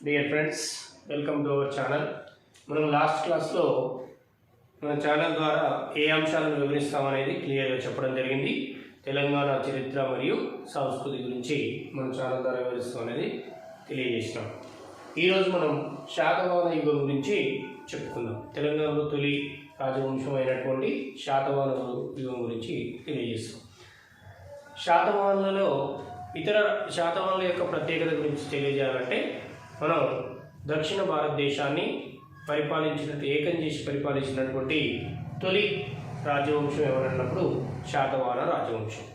Dear friends, welcome to our channel. మనం last క్లాస్లో మన ఛానల్ ద్వారా ఏ అంశాలను వివరిస్తామనేది క్లియర్గా చెప్పడం జరిగింది. తెలంగాణ చరిత్ర మరియు సంస్కృతి గురించి మన ఛానల్ ద్వారా వివరిస్తాం అనేది తెలియజేసినాం. ఈరోజు మనం శాతవాహన యుగం గురించి చెప్పుకుందాం. తెలంగాణలో తొలి రాజవంశం అయినటువంటి శాతవాహన యుగం గురించి తెలియజేస్తాం. శాతవాహనులలో ఇతర శాతవాహనుల యొక్క ప్రత్యేకత గురించి తెలియజేయాలంటే మనం దక్షిణ భారతదేశాన్ని ఏకం చేసి పరిపాలించినటువంటి తొలి రాజవంశం ఎవరన్నప్పుడు శాతవాహన రాజవంశం.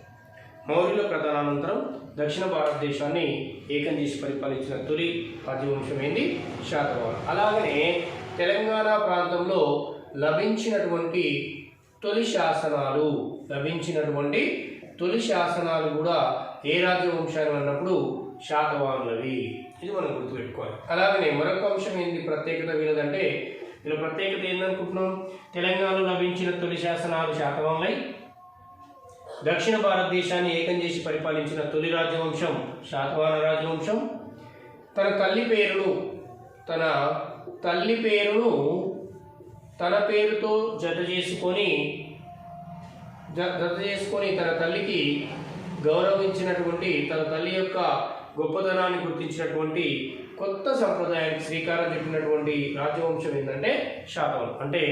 మౌర్యుల ప్రధానానంతరం దక్షిణ భారతదేశాన్ని ఏకం చేసి పరిపాలించిన తొలి రాజవంశం ఏంది? శాతవాహన. అలాగనే తెలంగాణ ప్రాంతంలో లభించినటువంటి తొలి శాసనాలు కూడా ఏ రాజవంశాలు అన్నప్పుడు శాతవాహనులవి. ఇది మనం గుర్తుపెట్టుకోవాలి. అలాగనే మరొక అంశం ఏంది ప్రత్యేకత వీళ్ళదంటే, వీళ్ళ ప్రత్యేకత ఏందనుకుంటున్నాం? తెలంగాణలో లభించిన తొలి శాసనాలు శాతవాహనులై, దక్షిణ భారతదేశాన్ని ఏకం చేసి పరిపాలించిన తొలి రాజవంశం శాతవాహన రాజవంశం. తన తల్లి పేరును తన పేరుతో జత చేసుకొని తన తల్లికి గౌరవించినటువంటి, తన తల్లి యొక్క గొప్పతనాన్ని గుర్తించినటువంటి కొత్త సంప్రదాయానికి శ్రీకారం చుట్టినటువంటి రాజవంశం ఏంటంటే శాతవాహనం. అంటే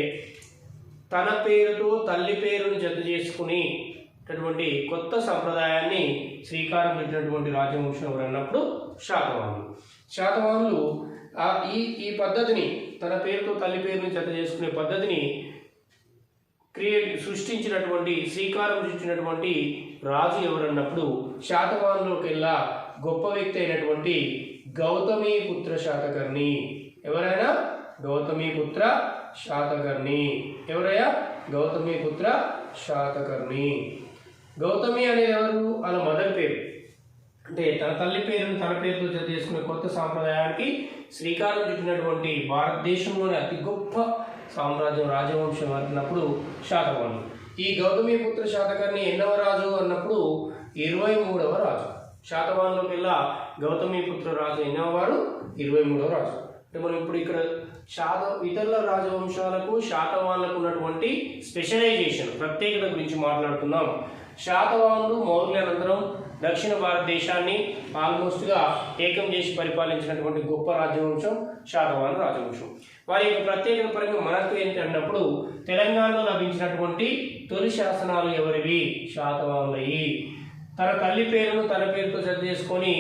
తన పేరుతో తల్లి పేరుని జత చేసుకునేటటువంటి కొత్త సంప్రదాయాన్ని శ్రీకారం చుట్టినటువంటి రాజవంశం ఎవరన్నప్పుడు శాతవాహనులు ఈ పద్ధతిని, తన పేరుతో తల్లి పేరుని జత చేసుకునే పద్ధతిని సృష్టించినటువంటి, శ్రీకారం చుట్టినటువంటి రాజు ఎవరన్నప్పుడు శాతవాహనులోకెల్లా గొప్ప వ్యక్తి అయినటువంటి గౌతమీపుత్ర శాతకర్ణి. ఎవరైనా గౌతమీపుత్ర శాతకర్ణి. గౌతమి అనేది ఎవరు? వాళ్ళ మదర్ పేరు. అంటే తన తల్లి పేరును తన పేరుతో జత చేసుకునే కొత్త సాంప్రదాయానికి శ్రీకారం చుట్టినటువంటి భారతదేశంలోని అతి గొప్ప సామ్రాజ్యం రాజవంశం అన్నప్పుడు శాతవాహనులు. ఈ గౌతమీపుత్ర శాతకర్ణి ఎన్నవ రాజు అన్నప్పుడు 23వ రాజు. శాతవాహనులకెల్లా గౌతమీపుత్ర రాజు ఎన్నవ వాడు? 23వ రాజు. అంటే మనం ఇప్పుడు ఇక్కడ ఇతరుల రాజవంశాలకు శాతవాహనులకు ఉన్నటువంటి స్పెషలైజేషన్, ప్రత్యేకత గురించి మాట్లాడుతున్నాం. శాతవాహనులు మౌర్యుల అనంతరం దక్షిణ భారతదేశాన్ని ఆల్మోస్ట్గా ఏకం చేసి పరిపాలించినటువంటి గొప్ప రాజవంశం శాతవాహన రాజవంశం. వారి యొక్క ప్రత్యేకత పరంగా మనకు ఏంటి అన్నప్పుడు, తెలంగాణలో లభించినటువంటి తొలి శాసనాలు ఎవరివి? శాతవాహనులవి. తన తల్లి పేరును తన పేరుతో జత చేసుకొని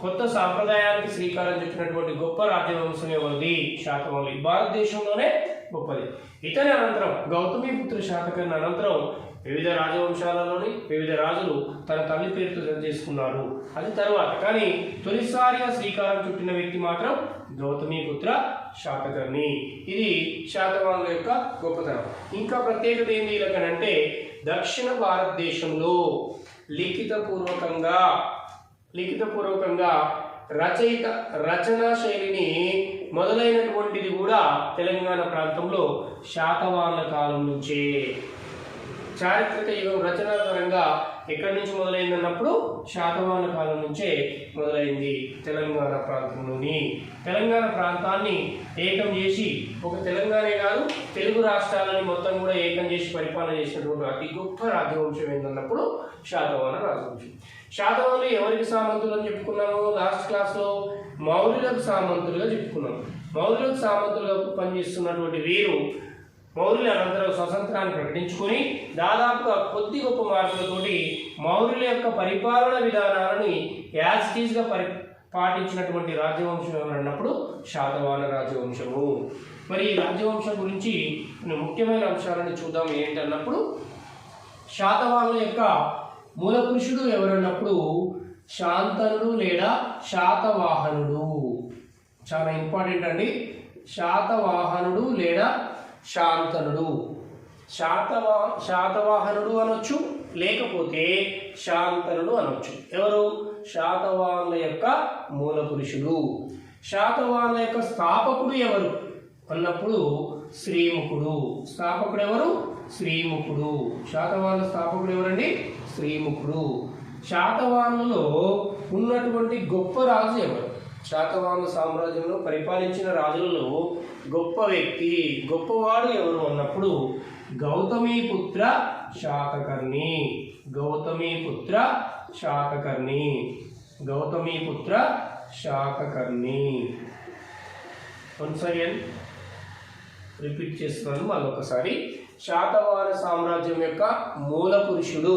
కొత్త సాంప్రదాయానికి శ్రీకారం చుట్టినటువంటి గొప్ప రాజవంశం ఎవరిది? శాతవాహనులు. భారతదేశంలోనే గొప్పది. ఇతని అనంతరం గౌతమీపుత్ర శాతకర్ణి అనంతరం వివిధ రాజవంశాలలోని వివిధ రాజులు తన తల్లి పేరుతో జత చేసుకున్నారు. అది తర్వాత. కానీ తొలిసారిగా శ్రీకారం చుట్టిన వ్యక్తి మాత్రం గౌతమీపుత్ర శాతకర్ణి. ఇది శాతవాహనుల యొక్క గొప్పతనం. ఇంకా ప్రత్యేకత ఏంటి వీళ్ళకనంటే, దక్షిణ భారతదేశంలో లిఖితపూర్వకంగా రచనా శైలిని మొదలైనటువంటిది కూడా తెలంగాణ ప్రాంతంలో శాతవాహనుల కాలం నుంచే. చారిత్రక యుగం రచనాపరంగా ఎక్కడి నుంచి మొదలైందన్నప్పుడు శాతవాహన కాలం నుంచే మొదలైంది. తెలంగాణ ప్రాంతాన్ని ఏకం చేసి, ఒక తెలంగాణే కాదు తెలుగు రాష్ట్రాలని మొత్తం కూడా ఏకం చేసి పరిపాలన చేసినటువంటి అతి గొప్ప రాజవంశం ఏంటన్నప్పుడు శాతవాహన రాజవంశం. శాతవాహనులు ఎవరికి సామంతులు అని చెప్పుకున్నాము? లాస్ట్ క్లాస్లో మౌర్యులకు సామంతులుగా చెప్పుకున్నాము. మౌర్యులకు సామంతులుగా పనిచేస్తున్నటువంటి వీరు మౌర్యుల అనంతరం స్వతంత్రాన్ని ప్రకటించుకొని దాదాపుగా కొద్ది గొప్ప మార్పులతోటి మౌర్యుల యొక్క పరిపాలన విధానాలని యాజ్ ఇట్ ఈజ్గా పాటించినటువంటి రాజవంశం ఎవరన్నప్పుడు శాతవాహన రాజవంశము. మరి ఈ రాజవంశం గురించి కొన్ని ముఖ్యమైన అంశాలను చూద్దాం. ఏంటన్నప్పుడు, శాతవాహనుల యొక్క మూల పురుషుడు ఎవరన్నప్పుడు శాంతనుడు లేదా శాతవాహనుడు. చాలా ఇంపార్టెంట్ అండి. శాతవాహనుడు లేదా శాంతనుడు. శాతవాహనుడు అనొచ్చు, లేకపోతే శాంతనుడు అనొచ్చు. ఎవరు? శాతవాహనుల యొక్క మూల పురుషుడు. శాతవాహనుల యొక్క స్థాపకుడు ఎవరు అన్నప్పుడు శ్రీముఖుడు. స్థాపకుడు ఎవరు? శ్రీముఖుడు. శాతవాహనుల స్థాపకుడు ఎవరండి? శ్రీముఖుడు. శాతవాహనులలో ఉన్నటువంటి గొప్ప రాజు ఎవరు? శాతవాహన సామ్రాజ్యంలో పరిపాలించిన రాజులలో గొప్ప వ్యక్తి, గొప్పవాడు ఎవరు అన్నప్పుడు Gautamiputra Satakarni. Gautamiputra Satakarni. Gautamiputra Satakarni. Once again repeat చేస్తున్నాను మళ్ళొకసారి. శాతవాహన సామ్రాజ్యం యొక్క మూల పురుషుడు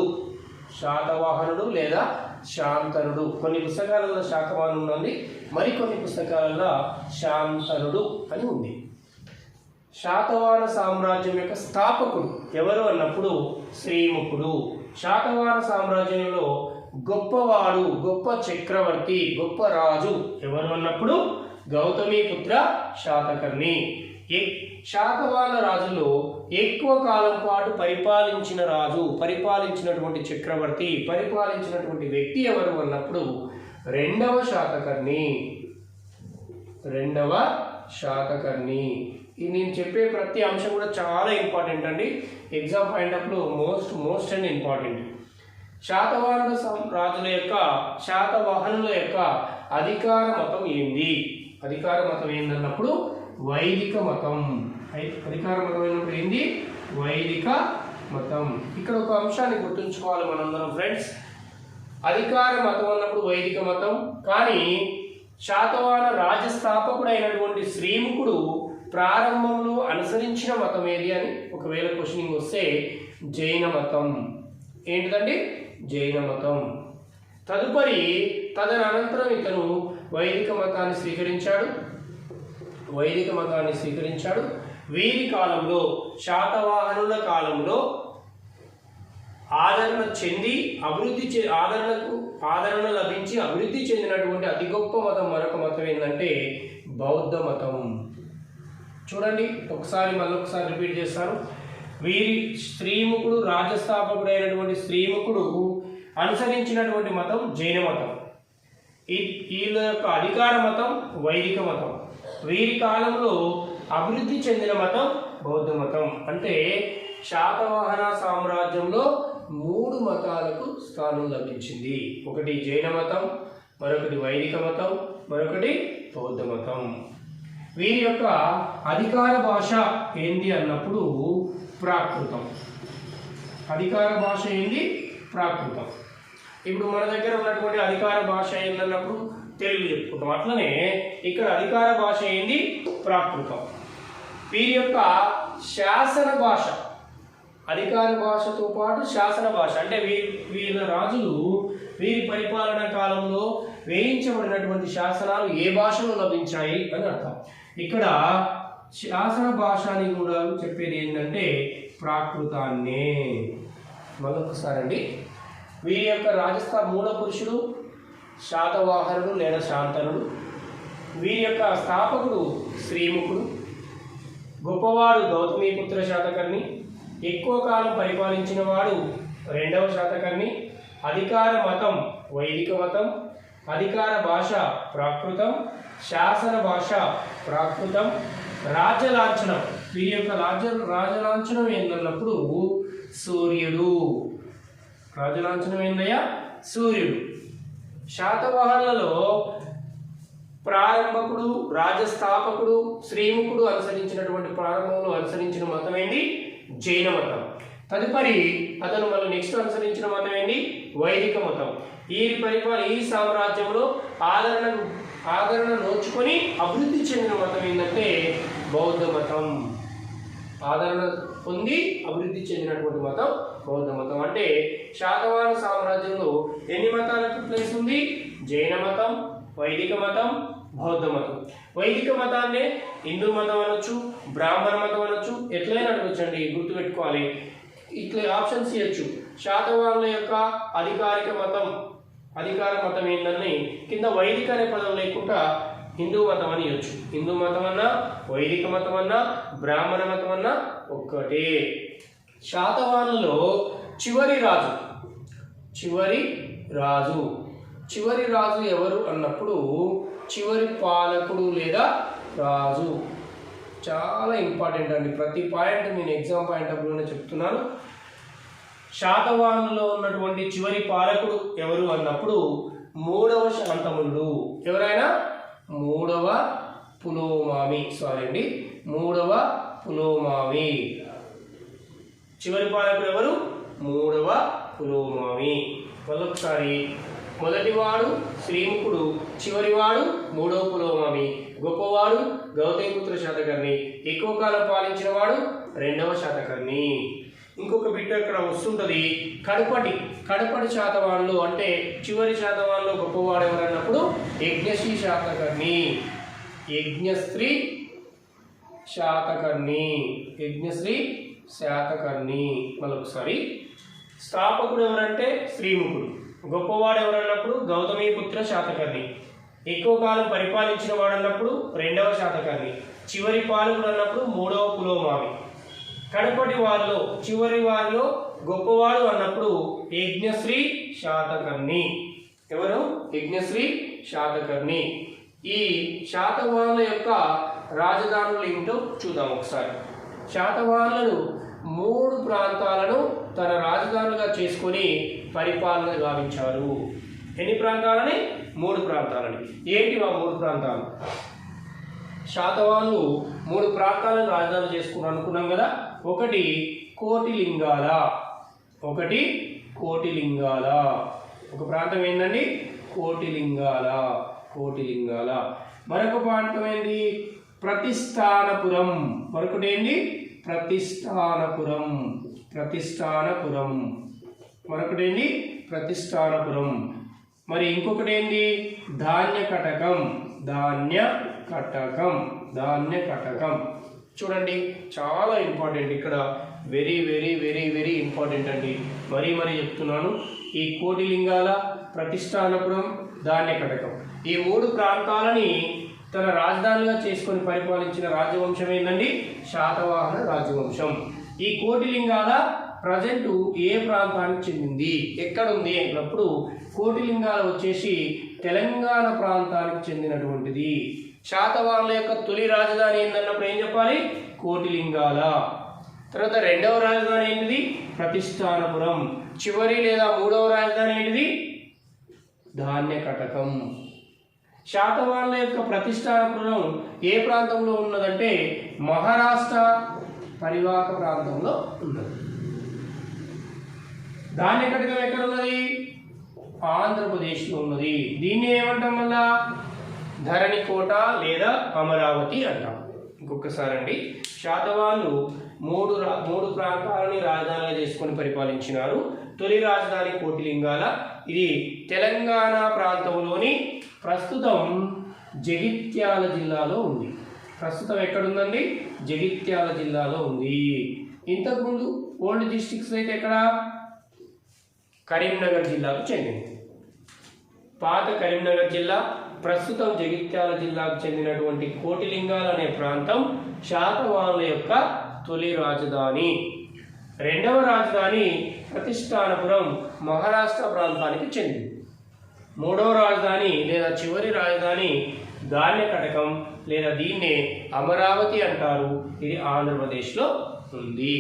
శాతవాహనుడు లేదా శాంతనుడు. కొన్ని పుస్తకాలలో శాతవాహనుడు ఉంది, మరికొన్ని పుస్తకాలలో శాంతనుడు అని ఉంది. శాతవాహన సామ్రాజ్యం యొక్క స్థాపకుడు ఎవరు అన్నప్పుడు శ్రీముఖుడు. శాతవాహన సామ్రాజ్యంలో గొప్పవాడు, గొప్ప చక్రవర్తి, గొప్ప రాజు ఎవరు అన్నప్పుడు గౌతమీపుత్ర శాతకర్ణి. శాతవాహన రాజులో ఎక్కువ కాలం పాటు పరిపాలించిన రాజు, పరిపాలించినటువంటి చక్రవర్తి, పరిపాలించినటువంటి వ్యక్తి ఎవరు అన్నప్పుడు రెండవ శాతకర్ణి. రెండవ శాతకర్ణి. ఇది నేను చెప్పే ప్రతి అంశం కూడా చాలా ఇంపార్టెంట్ అండి. ఎగ్జామ్ పాయింట్ ఆఫ్ లో మోస్ట్ అండ్ ఇంపార్టెంట్. శాతవాహన రాజుల యొక్క, శాతవాహనుల యొక్క అధికార మతం ఏంది? అధికార మతం ఏందన్నప్పుడు వైదిక మతం. అధికార మతం అయినప్పుడు ఏంది? వైదిక మతం. ఇక్కడ ఒక అంశాన్ని గుర్తుంచుకోవాలి మనందరం ఫ్రెండ్స్. అధికార మతం అన్నప్పుడు వైదిక మతం, కానీ శాతవాహన రాజస్థాపకుడు అయినటువంటి శ్రీముఖుడు ప్రారంభంలో అనుసరించిన మతం ఏది అని ఒకవేళ క్వశ్చనింగ్ వస్తే జైన మతం. ఏంటిదండి? జైన మతం. తదనంతరం ఇతను వైదిక మతాన్ని స్వీకరించాడు. వైదిక మతాన్ని స్వీకరించాడు. వీరి కాలంలో, శాతవాహనుల కాలంలో ఆదరణ చెంది ఆదరణ లభించి అభివృద్ధి చెందినటువంటి అతి గొప్ప మతం మరొక మతం ఏంటంటే బౌద్ధ మతం. చూడండి మళ్ళొకసారి రిపీట్ చేస్తాను. వీరి శ్రీముఖుడు, రాజస్థాపకుడు అయినటువంటి శ్రీముఖుడు అనుసరించినటువంటి మతం జైన మతం. వీళ్ళ యొక్క అధికార మతం వైదిక మతం. వీరి కాలంలో అభివృద్ధి చెందిన మతం బౌద్ధ మతం. అంటే శాతవాహన సామ్రాజ్యంలో 3 మతాలకు స్థానం లభించింది. ఒకటి జైన మతం, మరొకటి వైదిక మతం, మరొకటి బౌద్ధ మతం. వీరి యొక్క అధికార భాష ఏంది అన్నప్పుడు ప్రాకృతం. అధికార భాష ఏంది? ప్రాకృతం. ఇప్పుడు మన దగ్గర ఉన్నటువంటి అధికార భాష ఏందన్నప్పుడు తెలుగు చెప్పుకుంటాం. అట్లనే ఇక్కడ అధికార భాష ఏంది? ప్రాకృతం. వీరి యొక్క శాసన భాష, అధికార భాషతో పాటు శాసన భాష అంటే వీళ్ళ రాజులు వీరి పరిపాలనా కాలంలో వేయించబడినటువంటి శాసనాలు ఏ భాషలో లభించాయి అని అర్థం. ఇక్కడ శాసన భాష అని కూడా చెప్పేది ఏంటంటే ప్రాకృతాన్నే. మరొకసారి అండి, వీరి యొక్క మూల పురుషుడు శాతవాహనుడు లేదా శాంతనుడు. వీరి యొక్క స్థాపకుడు శ్రీముఖుడు. గొప్పవాడు గౌతమీపుత్ర శాతకర్ణి. ఎక్కువ కాలం పరిపాలించిన వాడు రెండవ శాతకర్ణి. అధికార మతం వైదిక మతం. అధికార భాష ప్రాకృతం. శాసన భాష ప్రాకృతం. రాజ్యలాంఛనం, వీరి యొక్క రాజలాంఛనం ఏందన్నప్పుడు సూర్యుడు. రాజలాంఛనం ఏందయ్యా? సూర్యుడు. శాతవాహనులలో ప్రారంభకుడు, రాజస్థాపకుడు, శ్రీముఖుడు అనుసరించినటువంటి ప్రారంభంలో అనుసరించిన మతం ఏంది? జైన మతం. తదుపరి అతను మళ్ళీ నెక్స్ట్ అనుసరించిన మతం ఏంది? వైదిక మతం. ఈ సామ్రాజ్యంలో ఆదరణ నోచుకొని అభివృద్ధి చెందిన మతం ఏంటంటే బౌద్ధ మతం. ఆదరణ పొంది అభివృద్ధి చెందినటువంటి మతం బౌద్ధ మతం. అంటే శాతవాహన సామ్రాజ్యంలో ఎన్ని మతాలకు ప్లేస్ ఉంది? జైన మతం, వైదిక మతం, బౌద్ధ మతం. వైదిక మతాన్నే హిందూ మతం అనొచ్చు, బ్రాహ్మణ మతం అనొచ్చు, ఎట్లయినా అనొచ్చండి. గుర్తుపెట్టుకోవాలి. ఇట్లా ఆప్షన్స్ ఇవ్వచ్చు. శాతవాహనుల యొక్క అధికార మతం ఏంటని కింద వైదిక అనే పదం లేకుండా హిందూ మతం అని ఇవ్వచ్చు. హిందూ మతం అన్నా, వైదిక మతం అన్నా, బ్రాహ్మణ మతం అన్నా ఒక్కటే. శాతవాహనులో చివరి రాజు ఎవరు అన్నప్పుడు చివరి పాలకుడు లేదా రాజు. చాలా ఇంపార్టెంట్ అండి. ప్రతి పాయింట్ నేను ఎగ్జామ్ పాయింట్ ఆఫ్ వ్యూనే చెప్తున్నాను. శాతవాహనులో ఉన్నటువంటి చివరి పాలకుడు ఎవరు అన్నప్పుడు 3వ శాంతనుడు. ఎవరైనా మూడవ పులోమావి మూడవ పులోమావి. చివరి పాలకుడు ఎవరు? మూడవ పులోమావి. మరొకసారి, మొదటివాడు శ్రీముఖుడు, చివరివాడు మూడవ పులోమావి. గొప్పవాడు గౌతమిపుత్ర శాతకర్ణి, ఎక్కువ కాలం పాలించిన వాడు రెండవ శాతకర్ణి. ఇంకొక బిట్ ఇక్కడ వస్తుంటుంది, కడపటి శాతవాన్లు అంటే చివరి శాతవాన్లో గొప్పవాడు ఎవరన్నప్పుడు యజ్ఞశ్రీ శాతకర్ణి. మరొకసారి, స్థాపకుడు ఎవరంటే శ్రీముఖుడు, గొప్పవాడు ఎవరన్నప్పుడు గౌతమిపుత్ర శాతకర్ణి, ఎక్కువ కాలం పరిపాలించిన వాడు అన్నప్పుడు రెండవ శాతకర్ణి, చివరి పాలకుడు అన్నప్పుడు మూడవ పులోమావి. చివరి వారిలో గొప్పవాడు అన్నప్పుడు యజ్ఞశ్రీ శాతకర్ణి. ఎవరు? యజ్ఞశ్రీ శాతకర్ణి. ఈ శాతవాహనుల యొక్క రాజధానులు ఏమిటో చూద్దాం ఒకసారి. శాతవాహనులు 3 ప్రాంతాలను తన రాజధానులుగా చేసుకొని పరిపాలన గావించారు. ఎన్ని ప్రాంతాలని? 3 ప్రాంతాలని. ఏంటి ఆ 3 ప్రాంతాలు? శాతవాహనులు 3 ప్రాంతాలను రాజధాని చేసుకుని అనుకున్నాం కదా. ఒకటి కోటిలింగాల, ఒక ప్రాంతం ఏంటండి? కోటిలింగాల. మరొక ప్రాంతం ఏంటి? ప్రతిష్టానపురం. మరొకటి ఏంటి? మరొకటి ఏంటి? ప్రతిష్టానపురం. మరి ఇంకొకటి ఏంటి? ధాన్య కటకం. చూడండి, చాలా ఇంపార్టెంట్ ఇక్కడ, very very very very important అండి. మరీ చెప్తున్నాను. ఈ కోటిలింగాల, ప్రతిష్టానపురం, ధాన్య కటకం, ఈ 3 ప్రాంతాలని తన రాజధానిగా చేసుకొని పరిపాలించిన రాజవంశం ఏంటండి? శాతవాహన రాజవంశం. ఈ కోటిలింగాల ప్రజెంట్ ఏ ప్రాంతానికి చెందింది, ఎక్కడుంది అన్నప్పుడు కోటిలింగాల వచ్చేసి తెలంగాణ ప్రాంతానికి చెందినటువంటిది. శాతవాహనుల యొక్క తొలి రాజధాని ఏంటన్నప్పుడు ఏం చెప్పాలి? కోటిలింగాల. తర్వాత రెండవ రాజధాని ఏంటిది? ప్రతిష్టానపురం. చివరి లేదా మూడవ రాజధాని ఏంటిది? ధాన్య కటకం. శాతవాహనుల యొక్క ప్రతిష్టానపురం ఏ ప్రాంతంలో ఉన్నదంటే మహారాష్ట్ర పరివాహక ప్రాంతంలో ఉన్నది. ధాన్య కటకం ఎక్కడ ఉన్నది? ఆంధ్రప్రదేశ్లో ఉన్నది. దీన్ని ఏమంటాం? మళ్ళా ధరణికోట లేదా అమరావతి అంటాం. ఇంకొకసారి అండి, శాతవాహనులు 3 ప్రాంతాలని రాజధానిగా చేసుకొని పరిపాలించినారు. తొలి రాజధాని కోటిలింగాల, ఇది తెలంగాణ ప్రాంతంలోని ప్రస్తుతం జగిత్యాల జిల్లాలో ఉంది. ప్రస్తుతం ఎక్కడుందండి? జగిత్యాల జిల్లాలో ఉంది. ఇంతకుముందు ఓల్డ్ డిస్ట్రిక్ట్స్ అయితే ఎక్కడ? కరీంనగర్ జిల్లాకు చెందింది. పాత కరీంనగర్ జిల్లా, ప్రస్తుతం జగిత్యాల జిల్లాకు చెందినటువంటి కోటిలింగాల అనే ప్రాంతం శాతవాహనుల యొక్క తొలి రాజధాని. రెండవ రాజధాని ప్రతిష్టానపురం, మహారాష్ట్ర ప్రాంతానికి చెందింది. మూడవ రాజధాని లేదా చివరి రాజధాని ధాన్య కటకం లేదా దీన్నే అమరావతి అంటారు. ఇది ఆంధ్రప్రదేశ్లో ఉంది.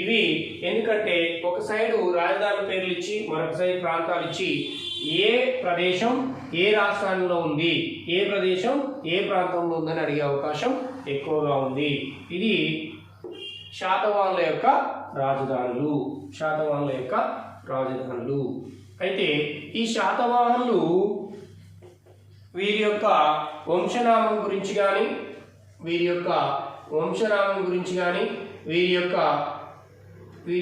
ఇవి ఎందుకంటే ఒక సైడు రాజధాని పేర్లు ఇచ్చి మరొక సైడ్ ప్రాంతాలు ఇచ్చి ఏ ప్రదేశం ఏ రాష్ట్రంలో ఉంది, ఏ ప్రదేశం ఏ ప్రాంతంలో ఉందని అడిగే అవకాశం ఎక్కువగా ఉంది. ఇది శాతవాహనుల యొక్క రాజధానులు. అయితే ఈ శాతవాహనులు వీరి యొక్క వంశనామం గురించి కానీ వీరి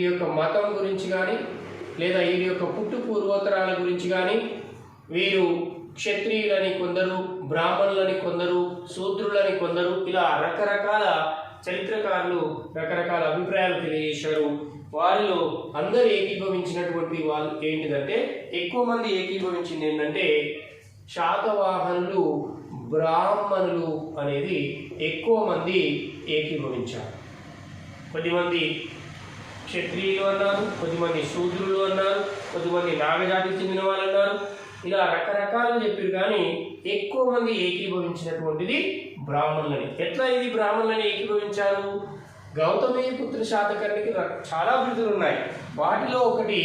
యొక్క మతం గురించి కానీ లేదా వీరి యొక్క పుట్టు పూర్వోత్తరాల గురించి కానీ, వీరు క్షత్రియులని కొందరు, బ్రాహ్మణులని కొందరు, శూద్రులని కొందరు, ఇలా రకరకాల చరిత్రకారులు రకరకాల అభిప్రాయాలు తెలియజేశారు. వారిలో అందరూ ఏకీభవించినటువంటి వాళ్ళు ఏంటిదంటే, ఎక్కువ మంది ఏకీభవించింది ఏంటంటే శాతవాహనులు బ్రాహ్మణులు అనేది ఎక్కువ మంది ఏకీభవించారు. కొద్దిమంది క్షత్రియులు అన్నారు, కొద్దిమంది శూద్రులు అన్నారు, కొద్దిమంది నాగజాతికి చెందిన వాళ్ళు అన్నారు. ఇలా రకరకాలుగా చెప్పారు. కానీ ఎక్కువ మంది ఏకీభవించినటువంటిది బ్రాహ్మణులని. ఎట్లా ఇది బ్రాహ్మణులని ఏకీభవించారు? గౌతమిపుత్ర శాతకర్ణికి చాలా బిరుదులు ఉన్నాయి. వాటిలో ఒకటి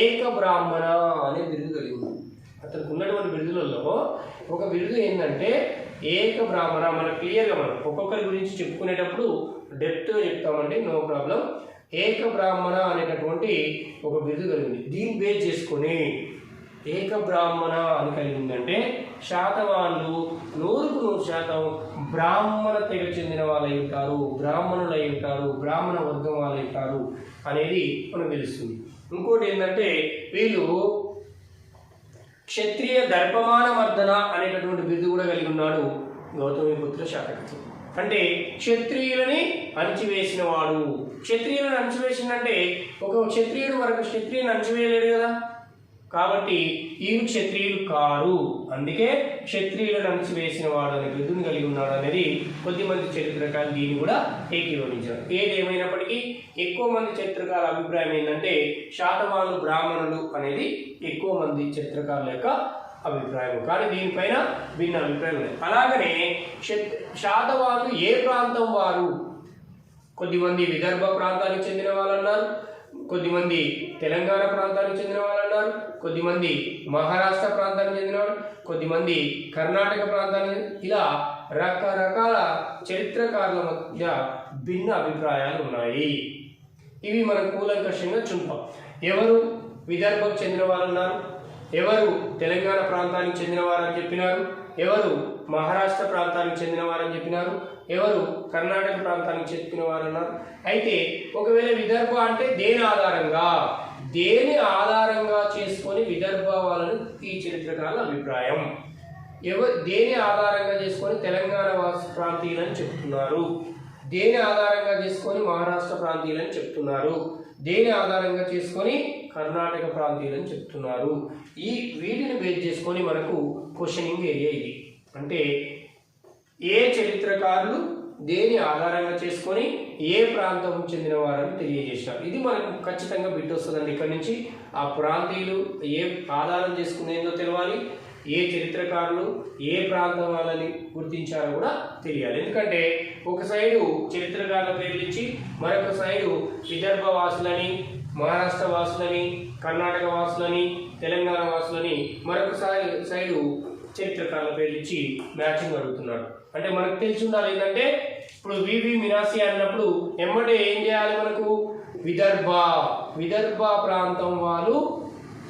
ఏక బ్రాహ్మణ అనే బిరుదు కలిగింది. అతనికి ఉన్నటువంటి బిరుదులలో ఒక బిరుదు ఏంటంటే ఏక బ్రాహ్మణ. మనం క్లియర్గా మనం ఒక్కొక్కరి గురించి చెప్పుకునేటప్పుడు డెప్త్గా చెప్తామండి, నో ప్రాబ్లం. ఏక బ్రాహ్మణ అనేటటువంటి ఒక బిరుదు కలిగింది. దీన్ని బేస్ చేసుకొని ఏక బ్రాహ్మణ అని కలిగిందంటే శాతవాహనులు 100% బ్రాహ్మణ తెగ చెందిన వాళ్ళు అయి ఉంటారు, బ్రాహ్మణులు అయి ఉంటారు, బ్రాహ్మణ వర్గం వాళ్ళు ఉంటారు అనేది మనకు తెలుస్తుంది. ఇంకోటి ఏంటంటే వీళ్ళు క్షత్రియ దర్పమాన మర్దన అనేటటువంటి బిరుదు కూడా కలిగి ఉన్నాడు గౌతమిపుత్ర శాతకర్ణి. అంటే క్షత్రియులని అణచివేసిన వాడు. క్షత్రియులను అణచివేసిందంటే ఒక క్షత్రియుడు మరొక క్షత్రియుని అణచివేయలేడు కదా, కాబట్టి వీరు క్షత్రియులు కారు, అందుకే క్షత్రియులను అణచివేసిన వాడు అనే బిరుదుని కలిగి ఉన్నాడు అనేది కొద్దిమంది చరిత్రకారులు దీన్ని కూడా ఏకీభవించారు. ఏది ఏమైనప్పటికీ ఎక్కువ మంది చరిత్రకారుల అభిప్రాయం ఏంటంటే శాతవాహనులు బ్రాహ్మణులు అనేది ఎక్కువ మంది చరిత్రకారుల యొక్క అభిప్రాయం, కానీ దీనిపైన భిన్న అభిప్రాయం లేదు. అలాగనే శాతవాహనులు ఏ ప్రాంతం వారు? కొద్దిమంది విదర్భ ప్రాంతానికి చెందిన వాళ్ళు అన్నారు, కొద్దిమంది తెలంగాణ ప్రాంతానికి చెందిన వాళ్ళు అన్నారు, కొద్దిమంది మహారాష్ట్ర ప్రాంతానికి చెందినవాడు, కొద్దిమంది కర్ణాటక ప్రాంతానికి, ఇలా రకరకాల చరిత్రకారుల మధ్య భిన్న అభిప్రాయాలు ఉన్నాయి. ఇవి మనం కూలంకషంగా చూద్దాం. ఎవరు విదర్భకు చెందిన వాళ్ళు అన్నారు, ఎవరు తెలంగాణ ప్రాంతానికి చెందిన వారని చెప్పినారు, ఎవరు మహారాష్ట్ర ప్రాంతానికి చెందిన వారని చెప్పినారు, ఎవరు కర్ణాటక ప్రాంతానికి చెప్పిన వారు అన్నారు. అయితే ఒకవేళ విదర్భ అంటే దేని ఆధారంగా చేసుకొని విదర్భ వాళ్ళని ఈ చరిత్రకారుల అభిప్రాయం. దేని ఆధారంగా చేసుకొని తెలంగాణ ప్రాంతీయులని చెప్తున్నారు, దేని ఆధారంగా చేసుకొని మహారాష్ట్ర ప్రాంతీయులని చెప్తున్నారు, దేని ఆధారంగా చేసుకొని కర్ణాటక ప్రాంతీయులని చెప్తున్నారు. వీటిని బేస్ చేసుకొని మనకు క్వశ్చనింగ్ ఏరియా ఇది. అంటే ఏ చరిత్రకారులు దేని ఆధారంగా చేసుకొని ఏ ప్రాంతం చెందిన వారని తెలియజేశారు. ఇది మనకు ఖచ్చితంగా బిట్ వస్తుందండి. ఇక్కడ నుంచి ఆ ప్రాంతీయులు ఏ ఆధారం చేసుకునేందో తెలవాలి, ఏ చరిత్రకారులు ఏ ప్రాంతం వాళ్ళని గుర్తించారో కూడా తెలియాలి. ఎందుకంటే ఒక సైడు చరిత్రకారుల పేర్లు ఇచ్చి మరొక సైడు విదర్భ వాసులని, మహారాష్ట్ర వాసులని, కర్ణాటక వాసులని, తెలంగాణ వాసులని మరొక సైడు చరిత్రకారుల పేర్లు ఇచ్చి మ్యాచింగ్ అడుగుతున్నాడు. అంటే మనకు తెలిసి ఉండాలి ఏంటంటే ఇప్పుడు వివి మినాసి అన్నప్పుడు ఎమ్మటే ఏం చేయాలి, మనకు విదర్భ ప్రాంతం వాళ్ళు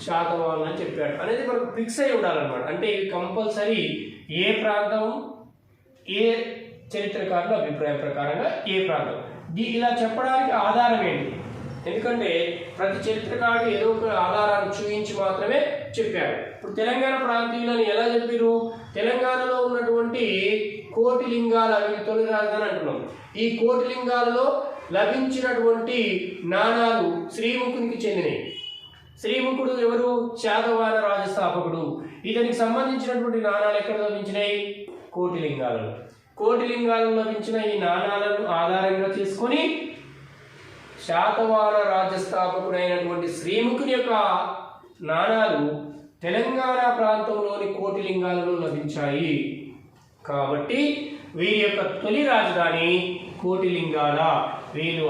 శాతవాహనులు అని చెప్పాడు అనేది మనకు ఫిక్స్ అయి ఉండాలన్నమాట. అంటే ఇవి కంపల్సరీ ఏ ప్రాంతం ఏ చరిత్రకారుల అభిప్రాయం ప్రకారంగా ఏ ప్రాంతం ఇలా చెప్పడానికి ఆధారం ఏంటి? ఎందుకంటే ప్రతి చరిత్రకారుడు ఏదో ఒక ఆధారాన్ని చూపించి మాత్రమే చెప్పారు. ఇప్పుడు తెలంగాణ ప్రాంతీయులని ఎలా చెప్పారు? తెలంగాణలో ఉన్నటువంటి కోటి లింగాలు అవి తొలి రాజధాని అంటున్నాం. ఈ కోటి లింగాలలో లభించినటువంటి నాణాలు శ్రీముఖునికి చెందినవి. శ్రీముఖుడు ఎవరు? శాతవాహన రాజస్థాపకుడు. ఇతనికి సంబంధించినటువంటి నాణాలు ఎక్కడ లభించినాయి? కోటిలింగాలలో. కోటిలింగాలలో లభించిన ఈ నాణాలను ఆధారంగా చేసుకొని శాతవాహన రాజస్థాపకుడైనటువంటి శ్రీముఖుని యొక్క నాణాలు తెలంగాణ ప్రాంతంలోని కోటిలింగాలలో లభించాయి. కాబట్టి వీరి యొక్క తొలి రాజధాని కోటిలింగాల. వీళ్ళు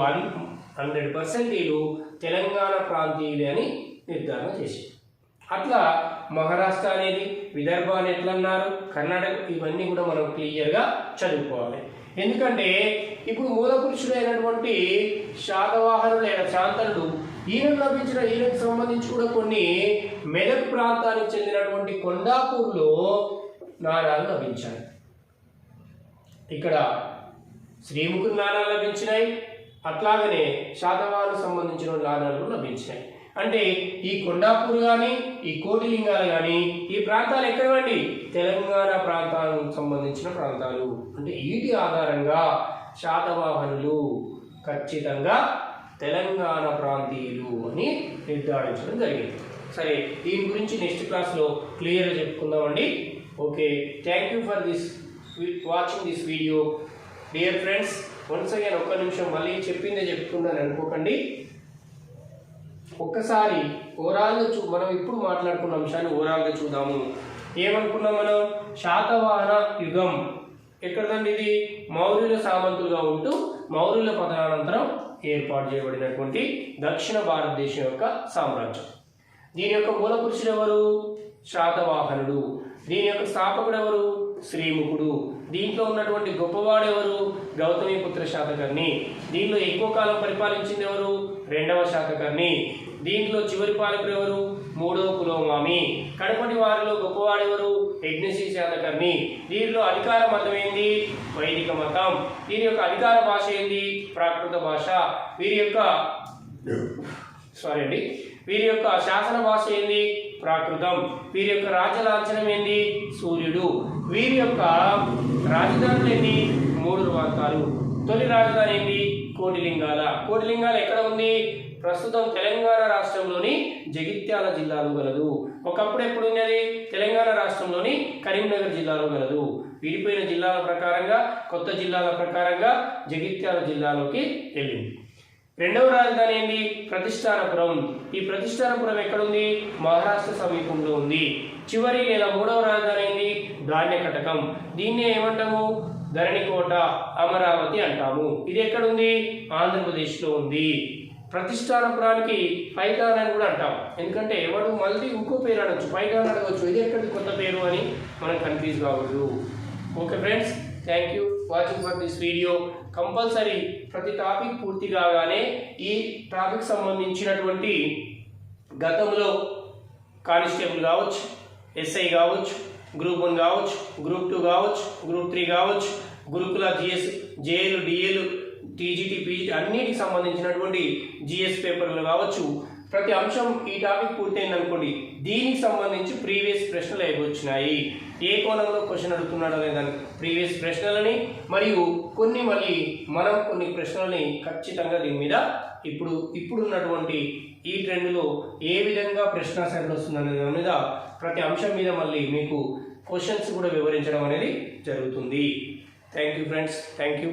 100% వీళ్ళు తెలంగాణ ప్రాంతీయులే అని నిర్ధారణ చేశారు. అట్లా మహారాష్ట్ర అనేది విదర్భ అని ఎట్లా అన్నారు, కర్ణాటక, ఇవన్నీ కూడా మనం క్లియర్గా చదువుకోవాలి. ఎందుకంటే ఇప్పుడు మూల పురుషుడైనటువంటి శాతవాహనుడు లేదా శాంతనుడు ఈయనకు సంబంధించి కూడా కొన్ని మెదక్ ప్రాంతానికి చెందినటువంటి కొండాపూర్లో నాణాలు లభించాయి. ఇక్కడ శ్రీముఖుని నాణాలు లభించినాయి, అట్లాగనే శాతవాహనుకు సంబంధించిన నాణాలు లభించినాయి. అంటే ఈ కొండాపూర్ కానీ ఈ కోటిలింగాలు కానీ ఈ ప్రాంతాలు ఎక్కడవండి? తెలంగాణ ప్రాంతాలకు సంబంధించిన ప్రాంతాలు. అంటే వీటి ఆధారంగా శాతవాహనులు ఖచ్చితంగా తెలంగాణ ప్రాంతీయులు అని నిర్ధారించడం జరిగింది. సరే, దీని గురించి నెక్స్ట్ క్లాస్లో క్లియర్గా చెప్పుకుందామండి. Okay, thank you for watching this video. Dear friends, once again ఒక్క నిమిషం మళ్ళీ చెప్పిందే చెప్తుందని అనుకోకండి. ఒక్కసారి ఓవరాల్గా మనం ఇప్పుడు మాట్లాడుకున్న అంశాన్ని ఓవరాల్గా చూద్దాము. ఏమనుకున్నాం మనం? శాతవాహన యుగం ఎక్కడదండి? ఇది మౌర్యుల సామంతులుగా ఉంటూ మౌర్యుల పతనానంతరం ఏర్పాటు చేయబడినటువంటి దక్షిణ భారతదేశం యొక్క సామ్రాజ్యం. దీని యొక్క మూల పురుషుడు ఎవరు? శాతవాహనుడు. దీని యొక్క స్థాపకుడు ఎవరు? శ్రీముఖుడు. దీంట్లో ఉన్నటువంటి గొప్పవాడు ఎవరు? గౌతమిపుత్ర శాతకర్ణి. దీంట్లో ఎక్కువ కాలం పరిపాలించింది ఎవరు? 2వ శాతకర్ణి. దీంట్లో చివరి పాలకుడు ఎవరు? 3వ పులోమావి. కడపటి వారిలో గొప్పవాడు ఎవరు? యజ్ఞశ్రీ శాతకర్ణి. దీనిలో అధికార మతం ఏంది? వైదిక మతం. దీని యొక్క అధికార భాష ఏంది? ప్రాకృత భాష. వీరి యొక్క శాసన భాష ఏంది? ప్రాకృతం. వీరి యొక్క రాజ్య లాంఛనం ఏంది? సూర్యుడు. వీరి యొక్క రాజధానులు ఏంది? 3 ప్రాంతాలు. తొలి రాజధాని ఏంది? కోటిలింగాల. కోటిలింగాల ఎక్కడ ఉంది? ప్రస్తుతం తెలంగాణ రాష్ట్రంలోని జగిత్యాల జిల్లాలో గలదు. ఒకప్పుడు ఎప్పుడు ఉన్నది? తెలంగాణ రాష్ట్రంలోని కరీంనగర్ జిల్లాలో గలదు. విడిపోయిన జిల్లాల ప్రకారంగా, కొత్త జిల్లాల ప్రకారంగా జగిత్యాల జిల్లాలోకి వెళ్ళింది. 2వ రాజధాని ఏంది? ప్రతిష్టానపురం. ఈ ప్రతిష్టానపురం ఎక్కడుంది? మహారాష్ట్ర సమీపంలో ఉంది. చివరి లేదా 3వ రాజధాని ఏంది? ధాన్యకటకం. దీన్నే ఏమంటాము? ధరణికోట, అమరావతి అంటాము. ఇది ఎక్కడుంది? ఆంధ్రప్రదేశ్లో ఉంది. ప్రతిష్టానపురానికి పైగాన్ అని కూడా అంటాం. ఎందుకంటే ఎవడు మళ్ళీ ఇంకో పేరు అనొచ్చు, పైగాన్ అడగవచ్చు. ఇది ఎక్కడి కొత్త పేరు అని మనం కన్ఫ్యూజ్ కావద్దు. Okay friends, thank you watching for this video. Compulsory ప్రతి టాపిక్ పూర్తి కాగానే ఈ టాపిక్ సంబంధించినటువంటి గతంలో కానిస్టేబుల్ కావచ్చు, ఎస్ఐ కావచ్చు, గ్రూప్ 1 కావచ్చు, గ్రూప్ 2 కావచ్చు, గ్రూప్ 3 కావచ్చు, గురుకుల జిఎస్, జేఏలు, డిఏలు, టీజీటీ, పీజీటీ అన్నిటికి సంబంధించినటువంటి జిఎస్ పేపర్లు కావచ్చు. ప్రతి అంశం ఈ టాపిక్ పూర్తయింది అనుకోండి, దీనికి సంబంధించి ప్రీవియస్ ప్రశ్నలు వచ్చినాయి. ఏ కోణంలో క్వశ్చన్ అడుగుతున్నాడో లేదని ప్రీవియస్ ప్రశ్నలని, మరియు మనం కొన్ని ప్రశ్నలని ఖచ్చితంగా దీని మీద ఇప్పుడున్నటువంటి ఈ ట్రెండ్లో ఏ విధంగా ప్రశ్నాశైలి వస్తుందనే దాని మీద ప్రతి అంశం మీద మళ్ళీ మీకు క్వశ్చన్స్ కూడా వివరించడం అనేది జరుగుతుంది. Thank you friends, thank you.